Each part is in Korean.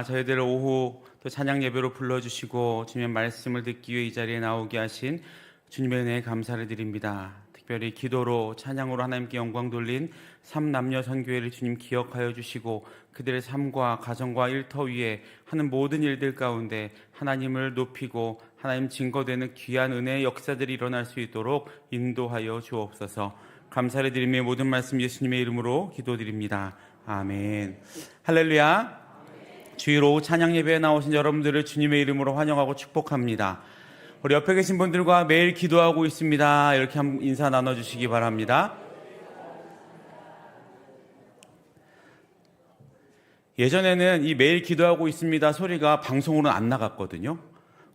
저희들을 오후 또 찬양 예배로 불러주시고 주님의 말씀을 듣기 위해 이 자리에 나오게 하신 주님의 은혜에 감사를 드립니다. 특별히 기도로 찬양으로 하나님께 영광 돌린 삼남녀 선교회를 주님 기억하여 주시고 그들의 삶과 가정과 일터 위에 하는 모든 일들 가운데 하나님을 높이고 하나님 증거되는 귀한 은혜의 역사들이 일어날 수 있도록 인도하여 주옵소서. 감사를 드리며 모든 말씀 예수님의 이름으로 기도드립니다. 아멘. 할렐루야. 주일 오후 찬양 예배에 나오신 여러분들을 주님의 이름으로 환영하고 축복합니다. 우리 옆에 계신 분들과 매일 기도하고 있습니다. 이렇게 한번 인사 나눠주시기 바랍니다. 예전에는 이 매일 기도하고 있습니다 소리가 방송으로는 안 나갔거든요.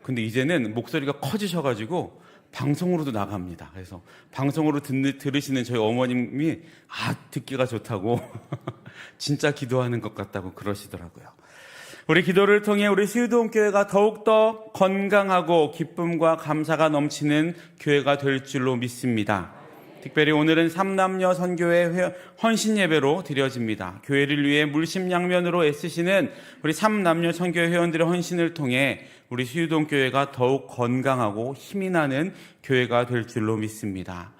근데 이제는 목소리가 커지셔가지고 방송으로도 나갑니다. 그래서 방송으로 들으시는 저희 어머님이 듣기가 좋다고 진짜 기도하는 것 같다고 그러시더라고요. 우리 기도를 통해 우리 수유동교회가 더욱더 건강하고 기쁨과 감사가 넘치는 교회가 될 줄로 믿습니다. 특별히 오늘은 삼남녀 선교회 헌신 예배로 드려집니다. 교회를 위해 물심양면으로 애쓰시는 우리 삼남녀 선교회 회원들의 헌신을 통해 우리 수유동교회가 더욱 건강하고 힘이 나는 교회가 될 줄로 믿습니다.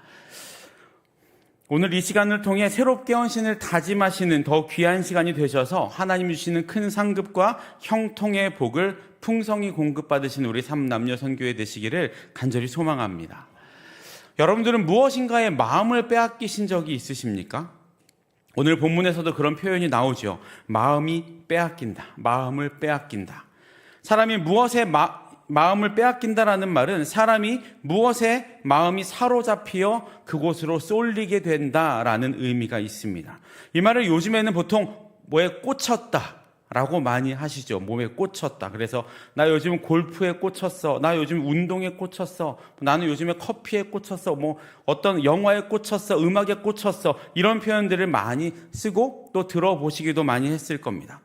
오늘 이 시간을 통해 새롭게 헌신을 다짐하시는 더 귀한 시간이 되셔서 하나님 주시는 큰 상급과 형통의 복을 풍성히 공급받으신 우리 삼남녀 선교회 되시기를 간절히 소망합니다. 여러분들은 무엇인가에 마음을 빼앗기신 적이 있으십니까? 오늘 본문에서도 그런 표현이 나오죠. 마음이 빼앗긴다. 마음을 빼앗긴다. 사람이 무엇에 마음을 빼앗긴다라는 말은 사람이 무엇에 마음이 사로잡히어 그곳으로 쏠리게 된다라는 의미가 있습니다. 이 말을 요즘에는 보통 뭐에 꽂혔다라고 많이 하시죠. 몸에 꽂혔다. 그래서 나 요즘 골프에 꽂혔어. 나 요즘 운동에 꽂혔어. 나는 요즘에 커피에 꽂혔어. 어떤 영화에 꽂혔어. 음악에 꽂혔어. 이런 표현들을 많이 쓰고 또 들어보시기도 많이 했을 겁니다.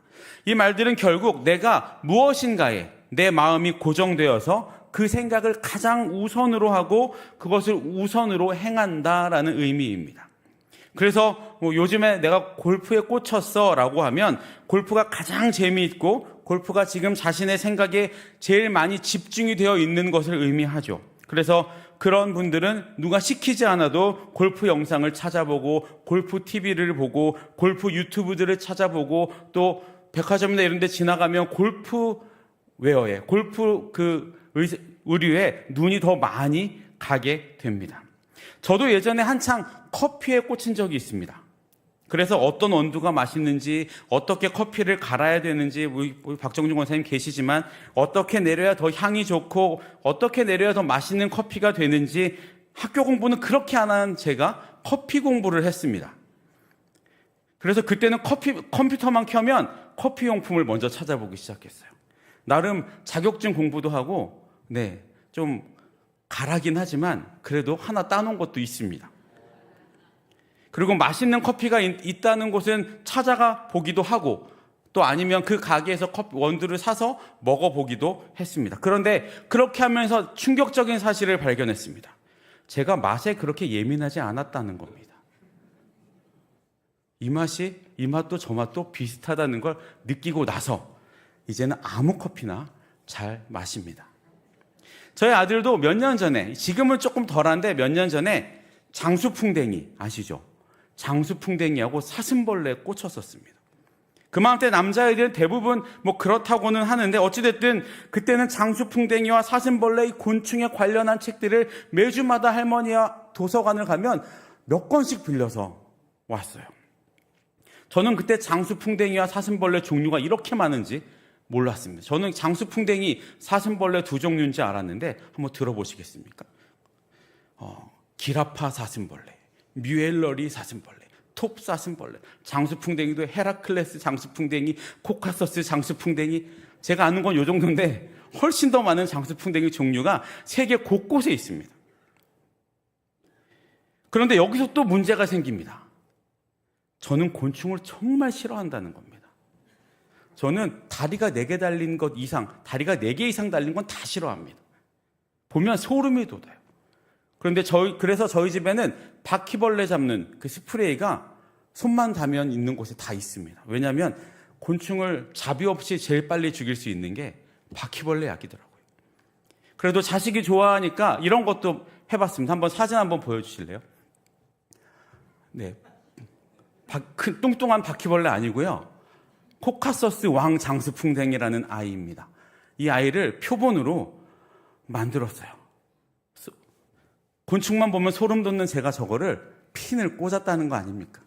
이 말들은 결국 내가 무엇인가에 내 마음이 고정되어서 그 생각을 가장 우선으로 하고 그것을 우선으로 행한다라는 의미입니다. 그래서 요즘에 내가 골프에 꽂혔어 라고 하면 골프가 가장 재미있고 골프가 지금 자신의 생각에 제일 많이 집중이 되어 있는 것을 의미하죠. 그래서 그런 분들은 누가 시키지 않아도 골프 영상을 찾아보고 골프 TV를 보고 골프 유튜브들을 찾아보고 또 백화점이나 이런 데 지나가면 골프 웨어에 골프 의류에 눈이 더 많이 가게 됩니다. 저도 예전에 한창 커피에 꽂힌 적이 있습니다. 그래서 어떤 원두가 맛있는지 어떻게 커피를 갈아야 되는지 우리 박정준 권사님 계시지만 어떻게 내려야 더 향이 좋고 어떻게 내려야 더 맛있는 커피가 되는지 학교 공부는 그렇게 안 하는 제가 커피 공부를 했습니다. 그래서 그때는 컴퓨터만 켜면 커피 용품을 먼저 찾아보기 시작했어요. 나름 자격증 공부도 하고 좀 가라긴 하지만 그래도 하나 따놓은 것도 있습니다. 그리고 맛있는 커피가 있다는 곳은 찾아가 보기도 하고 또 아니면 그 가게에서 원두를 사서 먹어보기도 했습니다. 그런데 그렇게 하면서 충격적인 사실을 발견했습니다. 제가 맛에 그렇게 예민하지 않았다는 겁니다. 이 맛도 저 맛도 비슷하다는 걸 느끼고 나서 이제는 아무 커피나 잘 마십니다. 저희 아들도 몇 년 전에, 지금은 조금 덜한데 몇 년 전에 장수풍뎅이 아시죠? 장수풍뎅이하고 사슴벌레에 꽂혔었습니다. 그맘때 남자애들은 대부분 그렇다고는 하는데 어찌됐든 그때는 장수풍뎅이와 사슴벌레 이 곤충에 관련한 책들을 매주마다 할머니와 도서관을 가면 몇 권씩 빌려서 왔어요. 저는 그때 장수풍뎅이와 사슴벌레 종류가 이렇게 많은지 몰랐습니다. 저는 장수풍뎅이, 사슴벌레 두 종류인지 알았는데 한번 들어보시겠습니까? 기라파 사슴벌레, 뮤엘러리 사슴벌레, 톱 사슴벌레, 장수풍뎅이도 헤라클레스 장수풍뎅이, 코카서스 장수풍뎅이. 제가 아는 건 이 정도인데 훨씬 더 많은 장수풍뎅이 종류가 세계 곳곳에 있습니다. 그런데 여기서 또 문제가 생깁니다. 저는 곤충을 정말 싫어한다는 겁니다. 저는 다리가 4개 달린 것 이상, 다리가 4개 이상 달린 건 다 싫어합니다. 보면 소름이 돋아요. 그런데 그래서 저희 집에는 바퀴벌레 잡는 그 스프레이가 손만 닿으면 있는 곳에 다 있습니다. 왜냐하면 곤충을 자비 없이 제일 빨리 죽일 수 있는 게 바퀴벌레 약이더라고요. 그래도 자식이 좋아하니까 이런 것도 해봤습니다. 한번 사진 한번 보여주실래요? 네, 큰 뚱뚱한 바퀴벌레 아니고요. 코카서스 왕장수풍뎅이라는 아이입니다. 이 아이를 표본으로 만들었어요. 곤충만 보면 소름 돋는 제가 저거를 핀을 꽂았다는 거 아닙니까?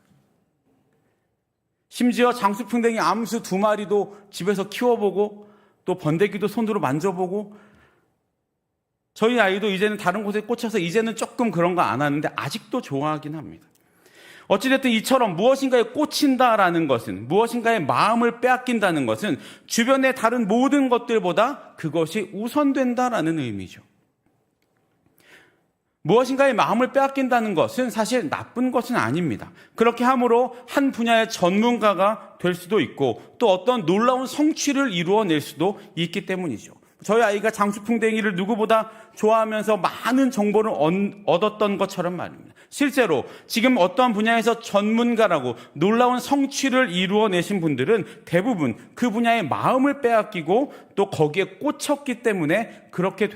심지어 장수풍뎅이 암수 2마리도 집에서 키워보고 또 번데기도 손으로 만져보고 저희 아이도 이제는 다른 곳에 꽂혀서 이제는 조금 그런 거 안 하는데 아직도 좋아하긴 합니다. 어찌됐든 이처럼 무엇인가에 꽂힌다라는 것은, 무엇인가의 마음을 빼앗긴다는 것은 주변의 다른 모든 것들보다 그것이 우선된다라는 의미죠. 무엇인가의 마음을 빼앗긴다는 것은 사실 나쁜 것은 아닙니다. 그렇게 함으로 한 분야의 전문가가 될 수도 있고 또 어떤 놀라운 성취를 이루어낼 수도 있기 때문이죠. 저희 아이가 장수풍뎅이를 누구보다 좋아하면서 많은 정보를 얻었던 것처럼 말입니다. 실제로 지금 어떠한 분야에서 전문가라고 놀라운 성취를 이루어내신 분들은 대부분 그 분야의 마음을 빼앗기고 또 거기에 꽂혔기 때문에 그렇게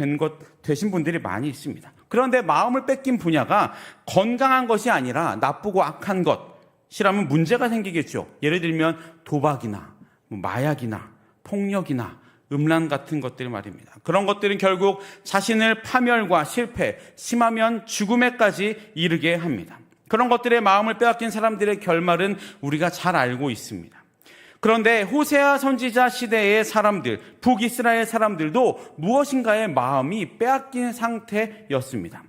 되신 분들이 많이 있습니다. 그런데 마음을 뺏긴 분야가 건강한 것이 아니라 나쁘고 악한 것이라면 문제가 생기겠죠. 예를 들면 도박이나 마약이나 폭력이나 음란 같은 것들 말입니다. 그런 것들은 결국 자신을 파멸과 실패, 심하면 죽음에까지 이르게 합니다. 그런 것들의 마음을 빼앗긴 사람들의 결말은 우리가 잘 알고 있습니다. 그런데 호세아 선지자 시대의 사람들, 북이스라엘 사람들도 무엇인가의 마음이 빼앗긴 상태였습니다.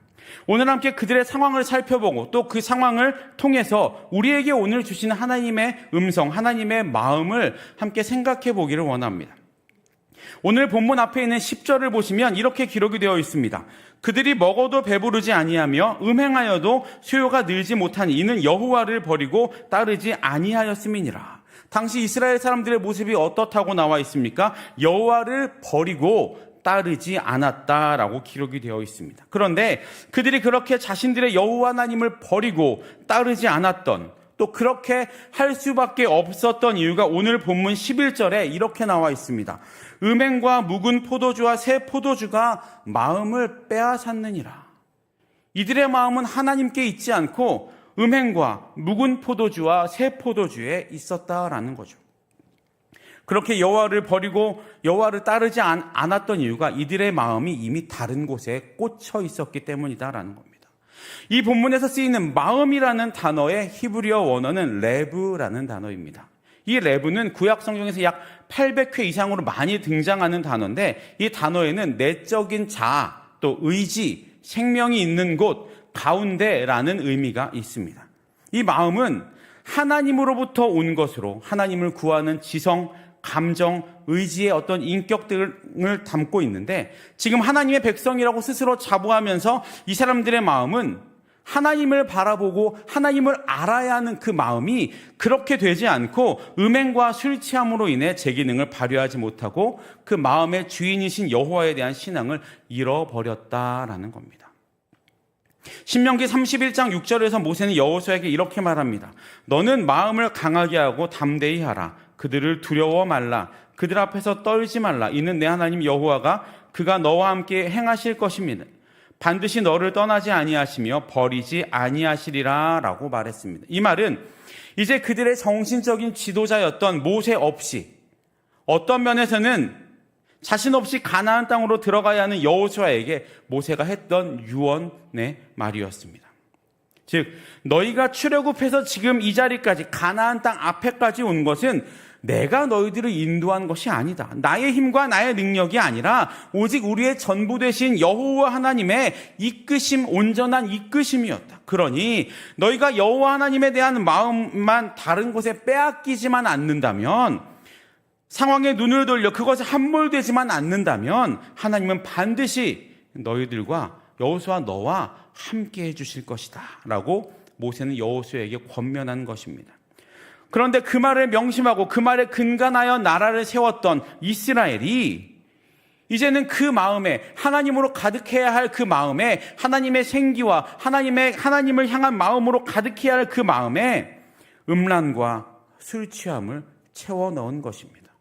오늘 함께 그들의 상황을 살펴보고 또 그 상황을 통해서 우리에게 오늘 주시는 하나님의 음성, 하나님의 마음을 함께 생각해 보기를 원합니다. 오늘 본문 앞에 있는 10절을 보시면 이렇게 기록이 되어 있습니다. 그들이 먹어도 배부르지 아니하며 음행하여도 수요가 늘지 못하니 이는 여호와를 버리고 따르지 아니하였음이니라. 당시 이스라엘 사람들의 모습이 어떻다고 나와 있습니까? 여호와를 버리고 따르지 않았다라고 기록이 되어 있습니다. 그런데 그들이 그렇게 자신들의 여호와 하나님을 버리고 따르지 않았던, 또 그렇게 할 수밖에 없었던 이유가 오늘 본문 11절에 이렇게 나와 있습니다. 음행과 묵은 포도주와 새 포도주가 마음을 빼앗았느니라. 이들의 마음은 하나님께 있지 않고 음행과 묵은 포도주와 새 포도주에 있었다라는 거죠. 그렇게 여호와를 버리고 여호와를 따르지 않았던 이유가 이들의 마음이 이미 다른 곳에 꽂혀 있었기 때문이다라는 겁니다. 이 본문에서 쓰이는 마음이라는 단어의 히브리어 원어는 레브라는 단어입니다. 이 레브는 구약 성경에서 약 800회 이상으로 많이 등장하는 단어인데 이 단어에는 내적인 자아, 또 의지, 생명이 있는 곳, 가운데라는 의미가 있습니다. 이 마음은 하나님으로부터 온 것으로 하나님을 구하는 지성, 감정, 의지의 어떤 인격 등을 담고 있는데 지금 하나님의 백성이라고 스스로 자부하면서 이 사람들의 마음은 하나님을 바라보고 하나님을 알아야 하는 그 마음이 그렇게 되지 않고 음행과 술 취함으로 인해 제 기능을 발휘하지 못하고 그 마음의 주인이신 여호와에 대한 신앙을 잃어버렸다라는 겁니다. 신명기 31장 6절에서 모세는 여호수아에게 이렇게 말합니다. 너는 마음을 강하게 하고 담대히 하라. 그들을 두려워 말라. 그들 앞에서 떨지 말라. 이는 내 하나님 여호와가 그가 너와 함께 행하실 것입니다. 반드시 너를 떠나지 아니하시며 버리지 아니하시리라 라고 말했습니다. 이 말은 이제 그들의 정신적인 지도자였던 모세 없이 어떤 면에서는 자신 없이 가나안 땅으로 들어가야 하는 여호수아에게 모세가 했던 유언의 말이었습니다. 즉 너희가 출애굽해서 지금 이 자리까지 가나안 땅 앞에까지 온 것은 내가 너희들을 인도한 것이 아니다. 나의 힘과 나의 능력이 아니라 오직 우리의 전부 되신 여호와 하나님의 이끄심, 온전한 이끄심이었다. 그러니 너희가 여호와 하나님에 대한 마음만 다른 곳에 빼앗기지만 않는다면, 상황에 눈을 돌려 그것에 함몰되지만 않는다면 하나님은 반드시 너희들과 여호수아 너와 함께 해주실 것이다 라고 모세는 여호수아에게 권면한 것입니다. 그런데 그 말을 명심하고 그 말에 근간하여 나라를 세웠던 이스라엘이 이제는 그 마음에, 하나님으로 가득해야 할 그 마음에, 하나님의 생기와 하나님을 향한 마음으로 가득해야 할 그 마음에 음란과 술 취함을 채워 넣은 것입니다.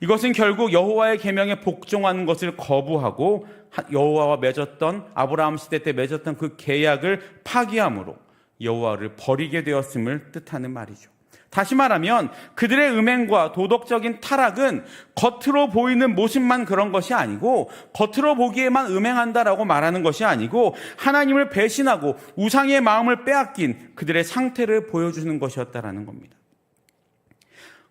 이것은 결국 여호와의 계명에 복종하는 것을 거부하고 여호와와 맺었던 아브라함 시대 때 맺었던 그 계약을 파기함으로 여호와를 버리게 되었음을 뜻하는 말이죠. 다시 말하면 그들의 음행과 도덕적인 타락은 겉으로 보이는 모습만 그런 것이 아니고, 겉으로 보기에만 음행한다라고 말하는 것이 아니고, 하나님을 배신하고 우상의 마음을 빼앗긴 그들의 상태를 보여주는 것이었다라는 겁니다.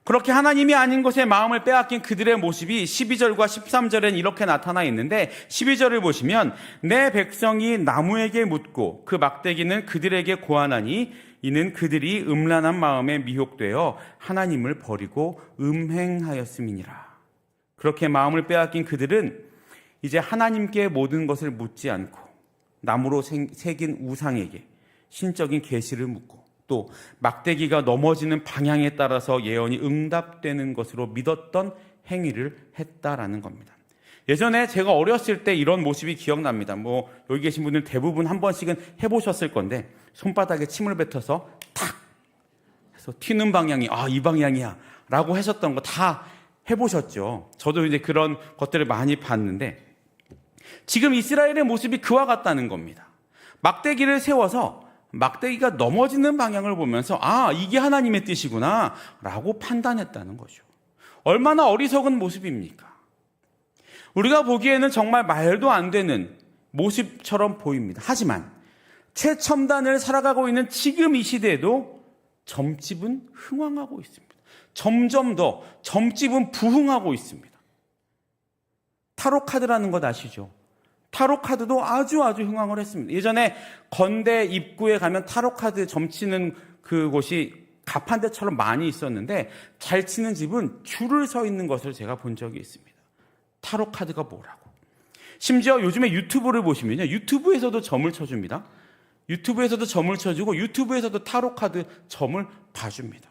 그렇게 하나님이 아닌 것에 마음을 빼앗긴 그들의 모습이 12절과 13절엔 이렇게 나타나 있는데, 12절을 보시면 내 백성이 나무에게 묻고 그 막대기는 그들에게 고하나니 이는 그들이 음란한 마음에 미혹되어 하나님을 버리고 음행하였음이니라. 그렇게 마음을 빼앗긴 그들은 이제 하나님께 모든 것을 묻지 않고 나무로 새긴 우상에게 신적인 계시를 묻고 또 막대기가 넘어지는 방향에 따라서 예언이 응답되는 것으로 믿었던 행위를 했다라는 겁니다. 예전에 제가 어렸을 때 이런 모습이 기억납니다. 여기 계신 분들 대부분 한 번씩은 해보셨을 건데, 손바닥에 침을 뱉어서 탁 해서 튀는 방향이 이 방향이야 라고 하셨던 거 다 해보셨죠. 저도 이제 그런 것들을 많이 봤는데, 지금 이스라엘의 모습이 그와 같다는 겁니다. 막대기를 세워서 막대기가 넘어지는 방향을 보면서 이게 하나님의 뜻이구나 라고 판단했다는 거죠. 얼마나 어리석은 모습입니까? 우리가 보기에는 정말 말도 안 되는 모습처럼 보입니다. 하지만 최첨단을 살아가고 있는 지금 이 시대에도 점집은 흥왕하고 있습니다. 점점 더 점집은 부흥하고 있습니다. 타로 카드라는 것 아시죠? 타로 카드도 아주 흥왕을 했습니다. 예전에 건대 입구에 가면 타로 카드 점치는 그곳이 가판대처럼 많이 있었는데, 잘 치는 집은 줄을 서 있는 것을 제가 본 적이 있습니다. 타로 카드가 뭐라고. 심지어 요즘에 유튜브를 보시면요, 유튜브에서도 점을 쳐줍니다. 유튜브에서도 점을 쳐주고 유튜브에서도 타로 카드 점을 봐줍니다.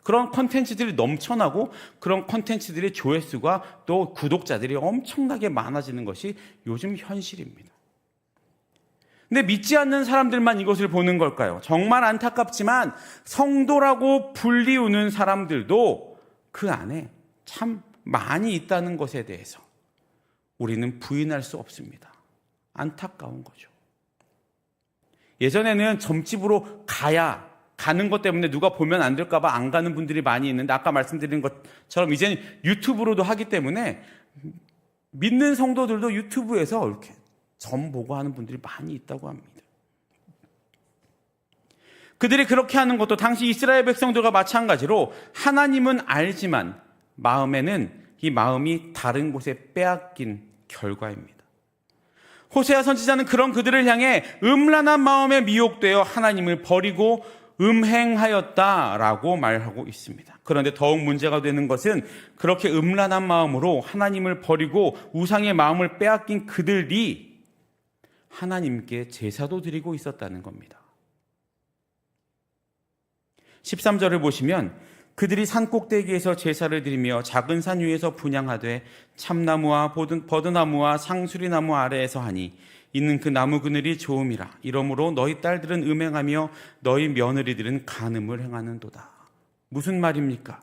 그런 콘텐츠들이 넘쳐나고 그런 콘텐츠들의 조회수가 또 구독자들이 엄청나게 많아지는 것이 요즘 현실입니다. 근데 믿지 않는 사람들만 이것을 보는 걸까요? 정말 안타깝지만 성도라고 불리우는 사람들도 그 안에 참 많이 있다는 것에 대해서 우리는 부인할 수 없습니다. 안타까운 거죠. 예전에는 점집으로 가는 것 때문에 누가 보면 안 될까 봐 안 가는 분들이 많이 있는데, 아까 말씀드린 것처럼 이제는 유튜브로도 하기 때문에 믿는 성도들도 유튜브에서 이렇게 점 보고 하는 분들이 많이 있다고 합니다. 그들이 그렇게 하는 것도 당시 이스라엘 백성들과 마찬가지로 하나님은 알지만 마음에는 이 마음이 다른 곳에 빼앗긴 결과입니다. 호세아 선지자는 그런 그들을 향해 음란한 마음에 미혹되어 하나님을 버리고 음행하였다라고 말하고 있습니다. 그런데 더욱 문제가 되는 것은 그렇게 음란한 마음으로 하나님을 버리고 우상의 마음을 빼앗긴 그들이 하나님께 제사도 드리고 있었다는 겁니다. 13절을 보시면 그들이 산 꼭대기에서 제사를 드리며 작은 산 위에서 분향하되 참나무와 버드나무와 상수리나무 아래에서 하니 이는 그 나무 그늘이 좋음이라. 이러므로 너희 딸들은 음행하며 너희 며느리들은 간음을 행하는도다. 무슨 말입니까?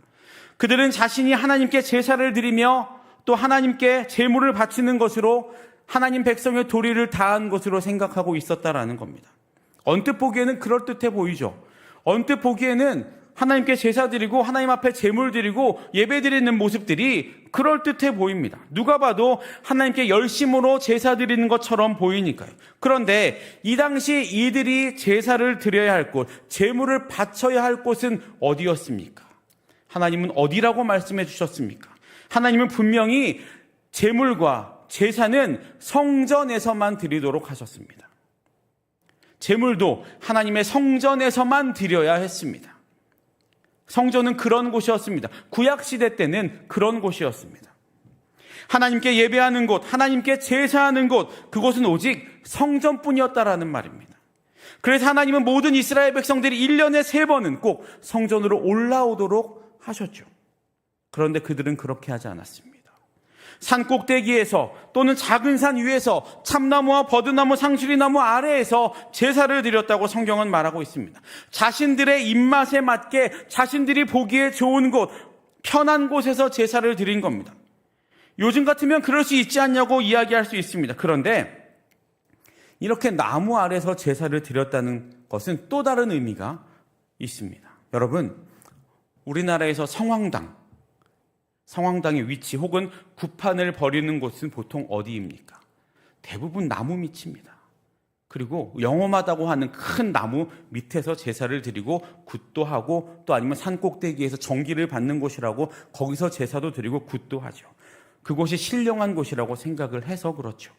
그들은 자신이 하나님께 제사를 드리며 또 하나님께 제물을 바치는 것으로 하나님 백성의 도리를 다한 것으로 생각하고 있었다라는 겁니다. 언뜻 보기에는 그럴듯해 보이죠. 언뜻 보기에는 하나님께 제사 드리고 하나님 앞에 제물 드리고 예배 드리는 모습들이 그럴듯해 보입니다. 누가 봐도 하나님께 열심으로 제사 드리는 것처럼 보이니까요. 그런데 이 당시 이들이 제사를 드려야 할 곳, 제물을 바쳐야 할 곳은 어디였습니까? 하나님은 어디라고 말씀해 주셨습니까? 하나님은 분명히 제물과 제사는 성전에서만 드리도록 하셨습니다. 제물도 하나님의 성전에서만 드려야 했습니다. 성전은 그런 곳이었습니다. 구약시대 때는 그런 곳이었습니다. 하나님께 예배하는 곳, 하나님께 제사하는 곳, 그곳은 오직 성전뿐이었다라는 말입니다. 그래서 하나님은 모든 이스라엘 백성들이 1년에 3번은 꼭 성전으로 올라오도록 하셨죠. 그런데 그들은 그렇게 하지 않았습니다. 산 꼭대기에서 또는 작은 산 위에서 참나무와 버드나무, 상수리나무 아래에서 제사를 드렸다고 성경은 말하고 있습니다. 자신들의 입맛에 맞게 자신들이 보기에 좋은 곳, 편한 곳에서 제사를 드린 겁니다. 요즘 같으면 그럴 수 있지 않냐고 이야기할 수 있습니다. 그런데 이렇게 나무 아래서 제사를 드렸다는 것은 또 다른 의미가 있습니다. 여러분, 우리나라에서 성황당의 위치 혹은 구판을 벌이는 곳은 보통 어디입니까? 대부분 나무 밑입니다. 그리고 영험하다고 하는 큰 나무 밑에서 제사를 드리고 굿도 하고 또 아니면 산 꼭대기에서 정기를 받는 곳이라고 거기서 제사도 드리고 굿도 하죠. 그곳이 신령한 곳이라고 생각을 해서 그렇죠.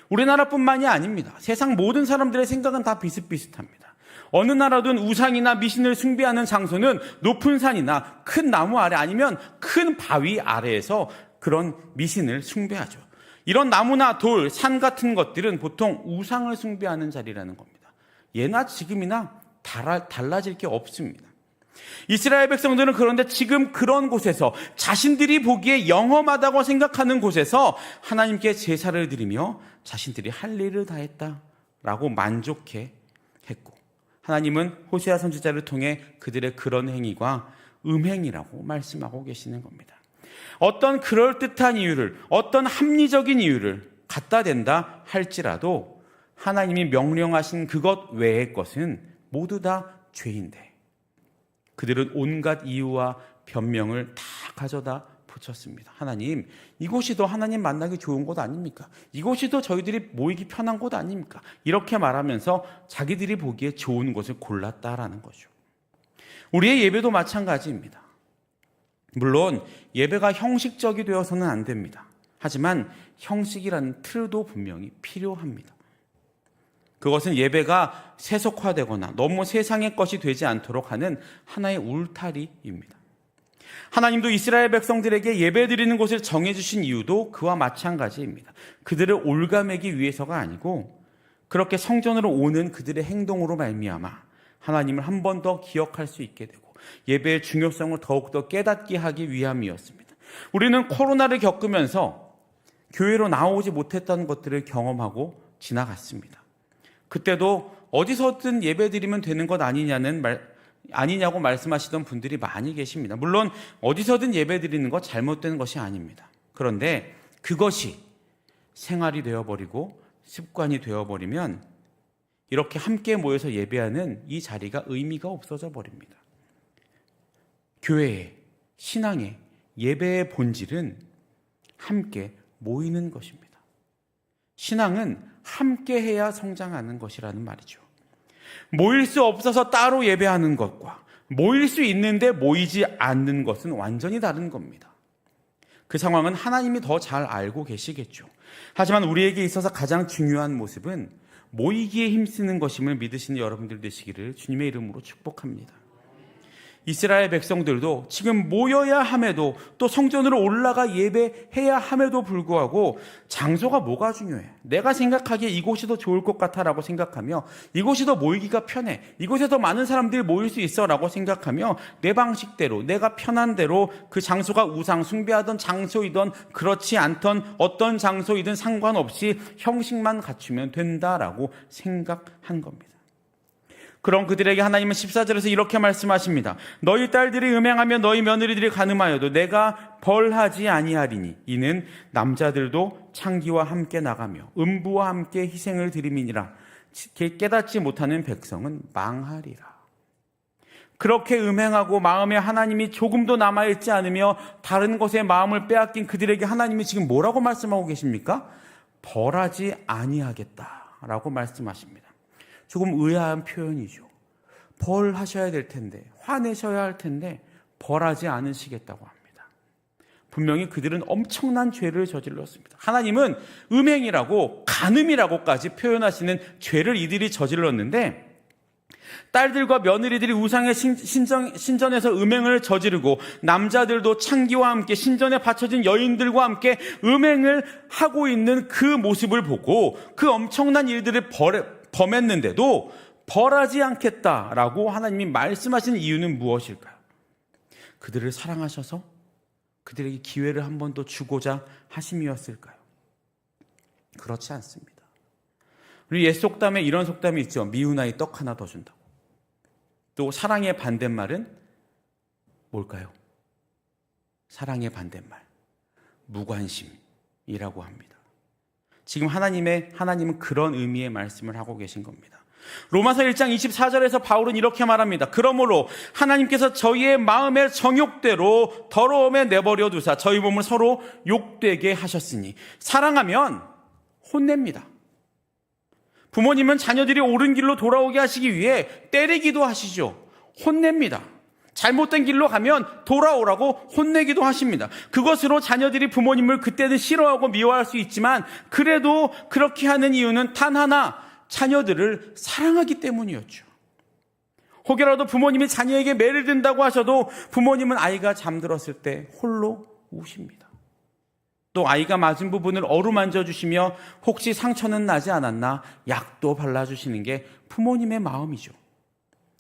우리나라뿐만이 아닙니다. 세상 모든 사람들의 생각은 다 비슷비슷합니다. 어느 나라든 우상이나 미신을 숭배하는 장소는 높은 산이나 큰 나무 아래 아니면 큰 바위 아래에서 그런 미신을 숭배하죠. 이런 나무나 돌, 산 같은 것들은 보통 우상을 숭배하는 자리라는 겁니다. 예나 지금이나 달라질 게 없습니다. 이스라엘 백성들은 그런데 지금 그런 곳에서 자신들이 보기에 영험하다고 생각하는 곳에서 하나님께 제사를 드리며 자신들이 할 일을 다했다라고 만족해 했고, 하나님은 호세아 선지자를 통해 그들의 그런 행위가 음행이라고 말씀하고 계시는 겁니다. 어떤 그럴듯한 이유를, 어떤 합리적인 이유를 갖다 댄다 할지라도 하나님이 명령하신 그것 외의 것은 모두 다 죄인데 그들은 온갖 이유와 변명을 다 가져다 붙였습니다. 하나님, 이곳이 더 하나님 만나기 좋은 곳 아닙니까? 이곳이 더 저희들이 모이기 편한 곳 아닙니까? 이렇게 말하면서 자기들이 보기에 좋은 곳을 골랐다라는 거죠. 우리의 예배도 마찬가지입니다. 물론 예배가 형식적이 되어서는 안 됩니다. 하지만 형식이라는 틀도 분명히 필요합니다. 그것은 예배가 세속화되거나 너무 세상의 것이 되지 않도록 하는 하나의 울타리입니다. 하나님도 이스라엘 백성들에게 예배드리는 곳을 정해주신 이유도 그와 마찬가지입니다. 그들을 올가매기 위해서가 아니고 그렇게 성전으로 오는 그들의 행동으로 말미암아 하나님을 한 번 더 기억할 수 있게 되고 예배의 중요성을 더욱더 깨닫게 하기 위함이었습니다. 우리는 코로나를 겪으면서 교회로 나오지 못했던 것들을 경험하고 지나갔습니다. 그때도 어디서든 예배드리면 되는 것 아니냐고 말씀하시던 분들이 많이 계십니다. 물론 어디서든 예배드리는 것 잘못된 것이 아닙니다. 그런데 그것이 생활이 되어버리고 습관이 되어버리면 이렇게 함께 모여서 예배하는 이 자리가 의미가 없어져 버립니다. 교회의, 신앙의, 예배의 본질은 함께 모이는 것입니다. 신앙은 함께 해야 성장하는 것이라는 말이죠. 모일 수 없어서 따로 예배하는 것과 모일 수 있는데 모이지 않는 것은 완전히 다른 겁니다. 그 상황은 하나님이 더 잘 알고 계시겠죠. 하지만 우리에게 있어서 가장 중요한 모습은 모이기에 힘쓰는 것임을 믿으시는 여러분들 되시기를 주님의 이름으로 축복합니다. 이스라엘 백성들도 지금 모여야 함에도 또 성전으로 올라가 예배해야 함에도 불구하고 장소가 뭐가 중요해? 내가 생각하기에 이곳이 더 좋을 것 같아라고 생각하며 이곳이 더 모이기가 편해. 이곳에 더 많은 사람들이 모일 수 있어라고 생각하며 내 방식대로 내가 편한 대로 그 장소가 우상 숭배하던 장소이던 그렇지 않던 어떤 장소이든 상관없이 형식만 갖추면 된다라고 생각한 겁니다. 그런 그들에게 하나님은 14절에서 이렇게 말씀하십니다. 너희 딸들이 음행하며 너희 며느리들이 간음하여도 내가 벌하지 아니하리니 이는 남자들도 창기와 함께 나가며 음부와 함께 희생을 드림이니라. 깨닫지 못하는 백성은 망하리라. 그렇게 음행하고 마음에 하나님이 조금도 남아있지 않으며 다른 것에 마음을 빼앗긴 그들에게 하나님이 지금 뭐라고 말씀하고 계십니까? 벌하지 아니하겠다라고 말씀하십니다. 조금 의아한 표현이죠. 벌하셔야 될 텐데, 화내셔야 할 텐데 벌하지 않으시겠다고 합니다. 분명히 그들은 엄청난 죄를 저질렀습니다. 하나님은 음행이라고 간음이라고까지 표현하시는 죄를 이들이 저질렀는데 딸들과 며느리들이 우상의 신전에서 음행을 저지르고 남자들도 창기와 함께 신전에 바쳐진 여인들과 함께 음행을 하고 있는 그 모습을 보고 그 엄청난 일들을 범했는데도 벌하지 않겠다라고 하나님이 말씀하신 이유는 무엇일까요? 그들을 사랑하셔서 그들에게 기회를 한 번 더 주고자 하심이었을까요? 그렇지 않습니다. 우리 옛 속담에 이런 속담이 있죠. 미운 아이 떡 하나 더 준다고. 또 사랑의 반대말은 뭘까요? 사랑의 반대말, 무관심이라고 합니다. 지금 하나님은 그런 의미의 말씀을 하고 계신 겁니다. 로마서 1장 24절에서 바울은 이렇게 말합니다. 그러므로 하나님께서 저희의 마음의 정욕대로 더러움에 내버려 두사 저희 몸을 서로 욕되게 하셨으니 사랑하면 혼냅니다. 부모님은 자녀들이 옳은 길로 돌아오게 하시기 위해 때리기도 하시죠. 혼냅니다. 잘못된 길로 가면 돌아오라고 혼내기도 하십니다. 그것으로 자녀들이 부모님을 그때는 싫어하고 미워할 수 있지만 그래도 그렇게 하는 이유는 단 하나, 자녀들을 사랑하기 때문이었죠. 혹여라도 부모님이 자녀에게 매를 든다고 하셔도 부모님은 아이가 잠들었을 때 홀로 우십니다. 또 아이가 맞은 부분을 어루만져 주시며 혹시 상처는 나지 않았나 약도 발라주시는 게 부모님의 마음이죠.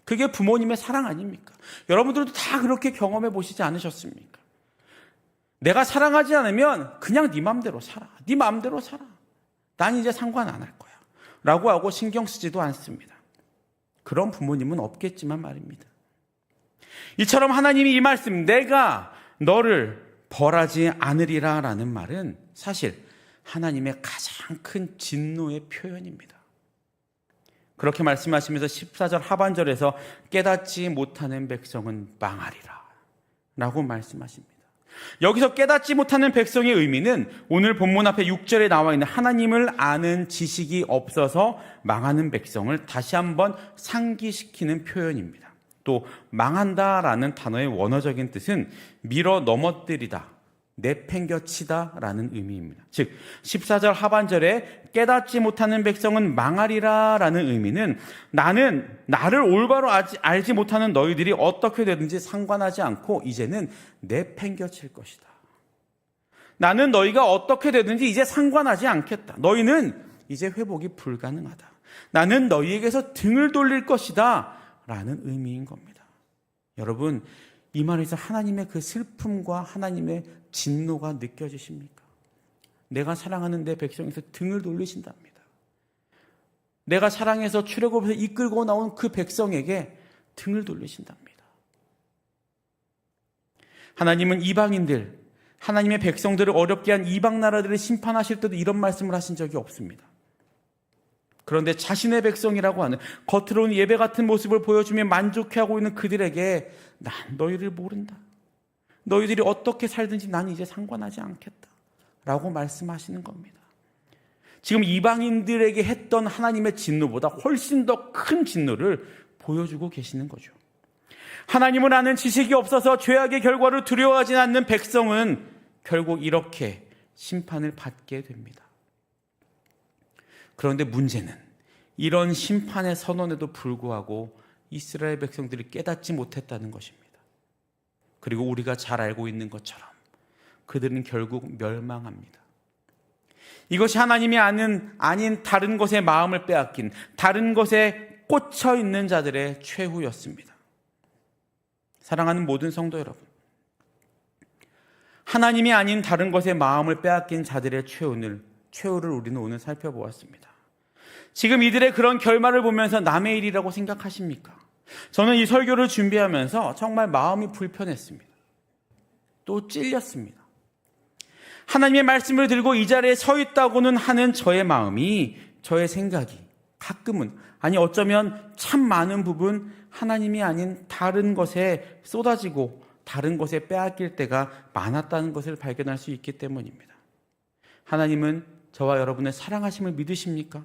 그게 부모님의 사랑 아닙니까? 여러분들도 다 그렇게 경험해 보시지 않으셨습니까? 내가 사랑하지 않으면 그냥 네 마음대로 살아. 네 마음대로 살아. 난 이제 상관 안 할 거야. 라고 하고 신경 쓰지도 않습니다. 그런 부모님은 없겠지만 말입니다. 이처럼 하나님이 이 말씀, 내가 너를 벌하지 않으리라 라는 말은 사실 하나님의 가장 큰 진노의 표현입니다. 그렇게 말씀하시면서 14절 하반절에서 깨닫지 못하는 백성은 망하리라 라고 말씀하십니다. 여기서 깨닫지 못하는 백성의 의미는 오늘 본문 앞에 6절에 나와 있는 하나님을 아는 지식이 없어서 망하는 백성을 다시 한번 상기시키는 표현입니다. 또 망한다라는 단어의 원어적인 뜻은 밀어 넘어뜨리다, 내팽겨치다 라는 의미입니다. 즉 14절 하반절에 깨닫지 못하는 백성은 망하리라 라는 의미는 나를 올바로 알지 못하는 너희들이 어떻게 되든지 상관하지 않고 이제는 내팽겨칠 것이다. 나는 너희가 어떻게 되든지 이제 상관하지 않겠다. 너희는 이제 회복이 불가능하다. 나는 너희에게서 등을 돌릴 것이다 라는 의미인 겁니다. 여러분, 이 말에서 하나님의 그 슬픔과 하나님의 진노가 느껴지십니까? 내가 사랑하는 내 백성에서 등을 돌리신답니다. 내가 사랑해서 출애굽에서 이끌고 나온 그 백성에게 등을 돌리신답니다. 하나님은 이방인들, 하나님의 백성들을 어렵게 한 이방 나라들을 심판하실 때도 이런 말씀을 하신 적이 없습니다. 그런데 자신의 백성이라고 하는 겉으로는 예배 같은 모습을 보여주며 만족해하고 있는 그들에게 난 너희를 모른다. 너희들이 어떻게 살든지 난 이제 상관하지 않겠다. 라고 말씀하시는 겁니다. 지금 이방인들에게 했던 하나님의 진노보다 훨씬 더 큰 진노를 보여주고 계시는 거죠. 하나님을 아는 지식이 없어서 죄악의 결과를 두려워하지 않는 백성은 결국 이렇게 심판을 받게 됩니다. 그런데 문제는 이런 심판의 선언에도 불구하고 이스라엘 백성들이 깨닫지 못했다는 것입니다. 그리고 우리가 잘 알고 있는 것처럼 그들은 결국 멸망합니다. 이것이 하나님이 아닌 다른 것에 마음을 빼앗긴, 다른 것에 꽂혀 있는 자들의 최후였습니다. 사랑하는 모든 성도 여러분, 하나님이 아닌 다른 것에 마음을 빼앗긴 자들의 최후를 우리는 오늘 살펴보았습니다. 지금 이들의 그런 결말을 보면서 남의 일이라고 생각하십니까? 저는 이 설교를 준비하면서 정말 마음이 불편했습니다. 또 찔렸습니다. 하나님의 말씀을 들고 이 자리에 서 있다고는 하는 저의 마음이, 저의 생각이 가끔은, 아니 어쩌면 참 많은 부분 하나님이 아닌 다른 것에 쏟아지고 다른 것에 빼앗길 때가 많았다는 것을 발견할 수 있기 때문입니다. 하나님은 저와 여러분의 사랑하심을 믿으십니까?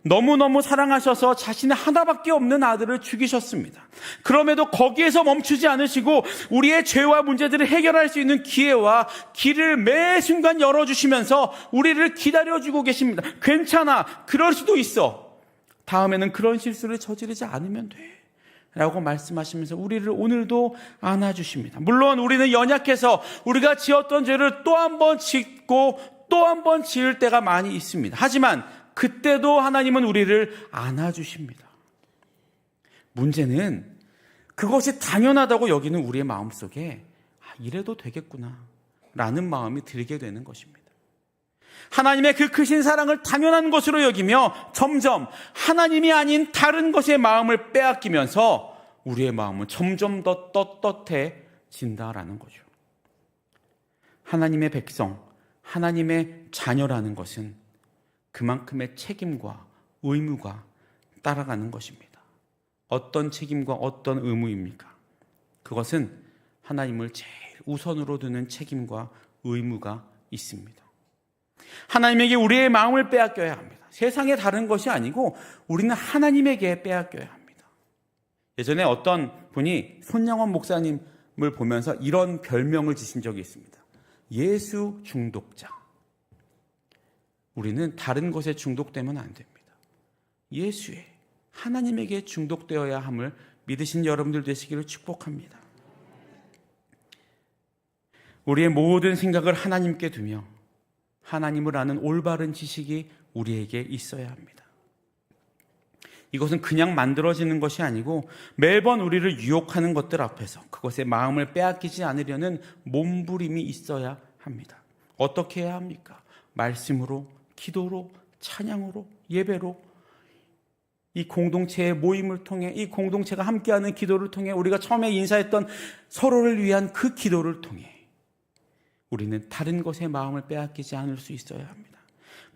너무너무 사랑하셔서 자신의 하나밖에 없는 아들을 죽이셨습니다. 그럼에도 거기에서 멈추지 않으시고 우리의 죄와 문제들을 해결할 수 있는 기회와 길을 매 순간 열어주시면서 우리를 기다려주고 계십니다. 괜찮아, 그럴 수도 있어. 다음에는 그런 실수를 저지르지 않으면 돼 라고 말씀하시면서 우리를 오늘도 안아주십니다. 물론 우리는 연약해서 우리가 지었던 죄를 또 한 번 짓고 또 한 번 지을 때가 많이 있습니다. 하지만 그때도 하나님은 우리를 안아주십니다. 문제는 그것이 당연하다고 여기는 우리의 마음속에 이래도 되겠구나 라는 마음이 들게 되는 것입니다. 하나님의 그 크신 사랑을 당연한 것으로 여기며 점점 하나님이 아닌 다른 것의 마음을 빼앗기면서 우리의 마음은 점점 더 떳떳해진다라는 거죠. 하나님의 백성, 하나님의 자녀라는 것은 그만큼의 책임과 의무가 따라가는 것입니다. 어떤 책임과 어떤 의무입니까? 그것은 하나님을 제일 우선으로 두는 책임과 의무가 있습니다. 하나님에게 우리의 마음을 빼앗겨야 합니다. 세상에 다른 것이 아니고 우리는 하나님에게 빼앗겨야 합니다. 예전에 어떤 분이 손양원 목사님을 보면서 이런 별명을 지신 적이 있습니다. 예수 중독자. 우리는 다른 것에 중독되면 안 됩니다. 예수에, 하나님에게 중독되어야 함을 믿으신 여러분들 되시기를 축복합니다. 우리의 모든 생각을 하나님께 두며 하나님을 아는 올바른 지식이 우리에게 있어야 합니다. 이것은 그냥 만들어지는 것이 아니고 매번 우리를 유혹하는 것들 앞에서 그것의 마음을 빼앗기지 않으려는 몸부림이 있어야 합니다. 어떻게 해야 합니까? 말씀으로, 기도로, 찬양으로, 예배로, 이 공동체의 모임을 통해, 이 공동체가 함께하는 기도를 통해, 우리가 처음에 인사했던 서로를 위한 그 기도를 통해 우리는 다른 것에 마음을 빼앗기지 않을 수 있어야 합니다.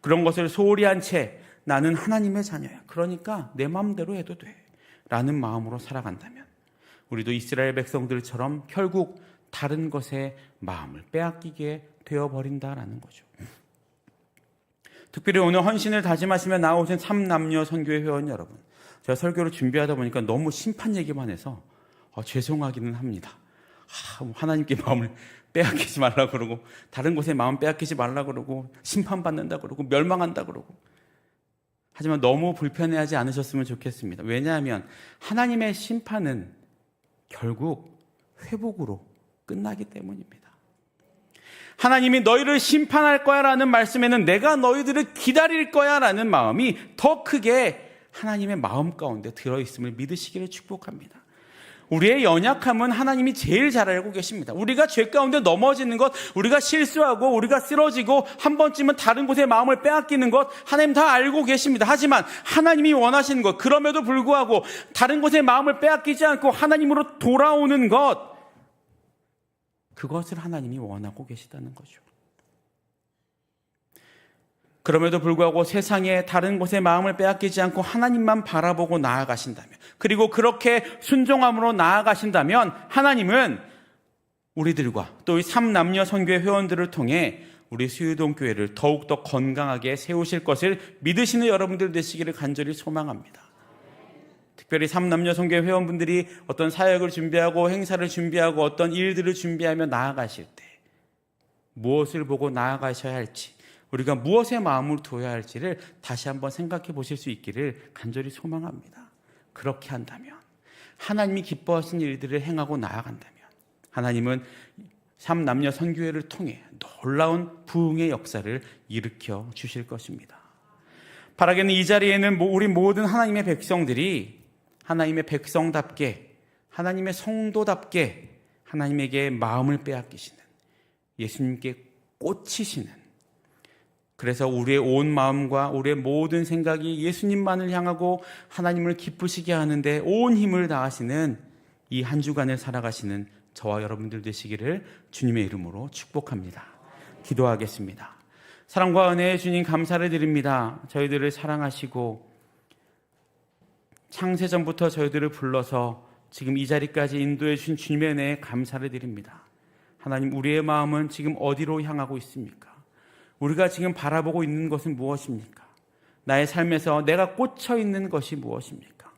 그런 것을 소홀히 한 채 나는 하나님의 자녀야, 그러니까 내 마음대로 해도 돼 라는 마음으로 살아간다면 우리도 이스라엘 백성들처럼 결국 다른 것에 마음을 빼앗기게 되어버린다라는 거죠. 특별히 오늘 헌신을 다짐하시며 나오신 3남녀 선교회 회원 여러분, 제가 설교를 준비하다 보니까 너무 심판 얘기만 해서 죄송하기는 합니다. 하나님께 마음을 빼앗기지 말라 그러고, 다른 곳에 마음 빼앗기지 말라 그러고, 심판받는다 그러고, 멸망한다 그러고. 하지만 너무 불편해하지 않으셨으면 좋겠습니다. 왜냐하면 하나님의 심판은 결국 회복으로 끝나기 때문입니다. 하나님이 너희를 심판할 거야 라는 말씀에는 내가 너희들을 기다릴 거야 라는 마음이 더 크게 하나님의 마음 가운데 들어있음을 믿으시기를 축복합니다. 우리의 연약함은 하나님이 제일 잘 알고 계십니다. 우리가 죄 가운데 넘어지는 것, 우리가 실수하고 우리가 쓰러지고 한 번쯤은 다른 곳에 마음을 빼앗기는 것 하나님 다 알고 계십니다. 하지만 하나님이 원하시는 것, 그럼에도 불구하고 다른 곳에 마음을 빼앗기지 않고 하나님으로 돌아오는 것, 그것을 하나님이 원하고 계시다는 거죠. 그럼에도 불구하고 세상에 다른 곳에 마음을 빼앗기지 않고 하나님만 바라보고 나아가신다면, 그리고 그렇게 순종함으로 나아가신다면 하나님은 우리들과 또 이 3남녀 선교회 회원들을 통해 우리 수유동교회를 더욱더 건강하게 세우실 것을 믿으시는 여러분들 되시기를 간절히 소망합니다. 특별히 3남녀 선교회 회원분들이 어떤 사역을 준비하고 행사를 준비하고 어떤 일들을 준비하며 나아가실 때 무엇을 보고 나아가셔야 할지, 우리가 무엇에 마음을 두어야 할지를 다시 한번 생각해 보실 수 있기를 간절히 소망합니다. 그렇게 한다면, 하나님이 기뻐하신 일들을 행하고 나아간다면 하나님은 3남녀 선교회를 통해 놀라운 부흥의 역사를 일으켜 주실 것입니다. 바라기는 이 자리에는 우리 모든 하나님의 백성들이 하나님의 백성답게, 하나님의 성도답게 하나님에게 마음을 빼앗기시는, 예수님께 꽂히시는, 그래서 우리의 온 마음과 우리의 모든 생각이 예수님만을 향하고 하나님을 기쁘시게 하는데 온 힘을 다하시는 이 한 주간을 살아가시는 저와 여러분들 되시기를 주님의 이름으로 축복합니다. 기도하겠습니다. 사랑과 은혜의 주님 감사를 드립니다. 저희들을 사랑하시고 창세전부터 저희들을 불러서 지금 이 자리까지 인도해 주신 주님의 은혜에 감사를 드립니다. 하나님, 우리의 마음은 지금 어디로 향하고 있습니까? 우리가 지금 바라보고 있는 것은 무엇입니까? 나의 삶에서 내가 꽂혀 있는 것이 무엇입니까?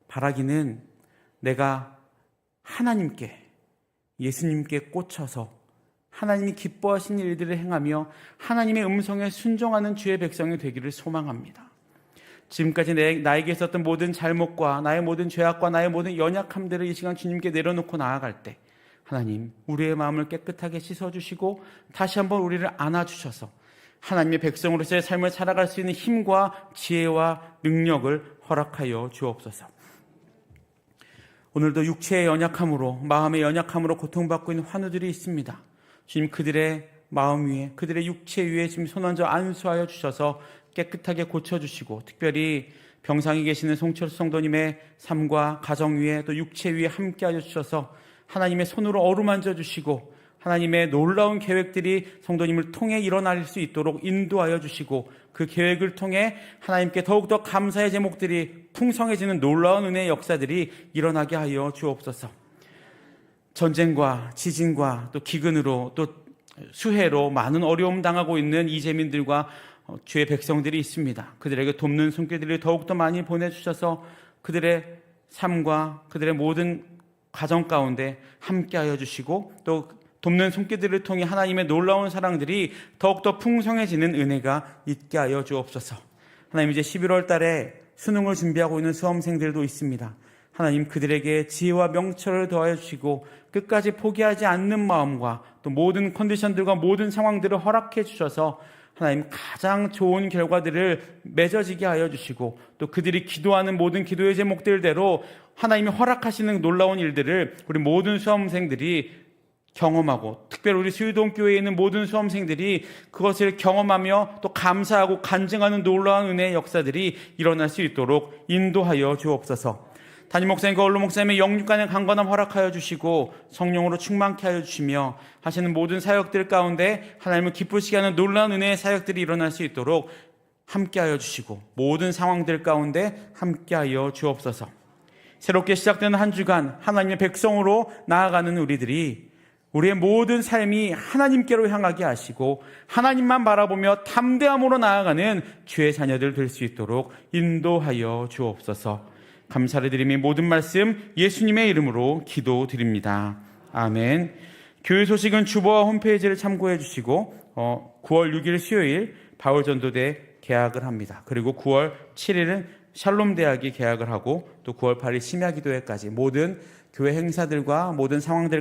바라기는 내가 하나님께, 예수님께 꽂혀서 하나님이 기뻐하신 일들을 행하며 하나님의 음성에 순종하는 주의 백성이 되기를 소망합니다. 지금까지 나에게 있었던 모든 잘못과 나의 모든 죄악과 나의 모든 연약함들을 이 시간 주님께 내려놓고 나아갈 때 하나님, 우리의 마음을 깨끗하게 씻어주시고 다시 한번 우리를 안아주셔서 하나님의 백성으로서의 삶을 살아갈 수 있는 힘과 지혜와 능력을 허락하여 주옵소서. 오늘도 육체의 연약함으로, 마음의 연약함으로 고통받고 있는 환우들이 있습니다. 주님, 그들의 마음 위에, 그들의 육체 위에 지금 손 얹어 안수하여 주셔서 깨끗하게 고쳐주시고, 특별히 병상에 계시는 송철수 성도님의 삶과 가정 위에, 또 육체 위에 함께하여 주셔서 하나님의 손으로 어루만져 주시고, 하나님의 놀라운 계획들이 성도님을 통해 일어날 수 있도록 인도하여 주시고, 그 계획을 통해 하나님께 더욱더 감사의 제목들이 풍성해지는 놀라운 은혜의 역사들이 일어나게 하여 주옵소서. 전쟁과 지진과 또 기근으로 또 수해로 많은 어려움 당하고 있는 이재민들과 주의 백성들이 있습니다. 그들에게 돕는 손길들을 더욱더 많이 보내주셔서 그들의 삶과 그들의 모든 가정 가운데 함께하여 주시고, 또 돕는 손길들을 통해 하나님의 놀라운 사랑들이 더욱더 풍성해지는 은혜가 있게 하여 주옵소서. 하나님, 이제 11월 달에 수능을 준비하고 있는 수험생들도 있습니다. 하나님, 그들에게 지혜와 명철을 더하여 주시고 끝까지 포기하지 않는 마음과 또 모든 컨디션들과 모든 상황들을 허락해 주셔서 하나님, 가장 좋은 결과들을 맺어지게 하여 주시고, 또 그들이 기도하는 모든 기도의 제목들대로 하나님이 허락하시는 놀라운 일들을 우리 모든 수험생들이 경험하고, 특별히 우리 수유동교회에 있는 모든 수험생들이 그것을 경험하며 또 감사하고 간증하는 놀라운 은혜의 역사들이 일어날 수 있도록 인도하여 주옵소서. 담임 목사님과 원로 목사님의 영육간의 강건함 허락하여 주시고, 성령으로 충만케 하여 주시며 하시는 모든 사역들 가운데 하나님을 기쁘시게 하는 놀라운 은혜의 사역들이 일어날 수 있도록 함께하여 주시고, 모든 상황들 가운데 함께하여 주옵소서. 새롭게 시작되는 한 주간 하나님의 백성으로 나아가는 우리의 모든 삶이 하나님께로 향하게 하시고 하나님만 바라보며 담대함으로 나아가는 주의 자녀들 될 수 있도록 인도하여 주옵소서. 감사를 드리며 모든 말씀 예수님의 이름으로 기도드립니다. 아멘. 교회 소식은 주보와 홈페이지를 참고해 주시고 9월 6일 수요일 바울전도대 개학을 합니다. 그리고 9월 7일은 샬롬대학이 개학을 하고, 또 9월 8일 심야기도회까지 모든 교회 행사들과 모든 상황들